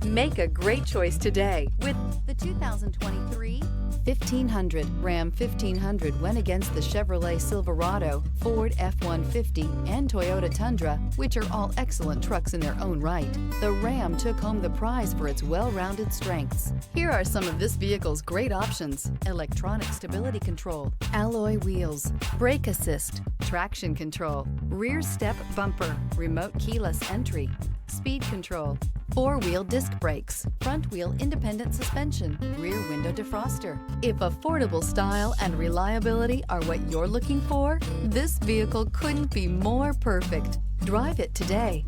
Make a great choice today with The 2023 1500. Ram 1500 went against the Chevrolet Silverado, Ford F-150, and Toyota Tundra, which are all excellent trucks in their own right. The Ram took home the prize for its well-rounded strengths. Here are some of this vehicle's great options: electronic stability control, alloy wheels, brake assist, traction control, rear step bumper, remote keyless entry, speed control, four-wheel disc brakes, front-wheel independent suspension, rear window defroster. If affordable style and reliability are what you're looking for, this vehicle couldn't be more perfect. Drive it today.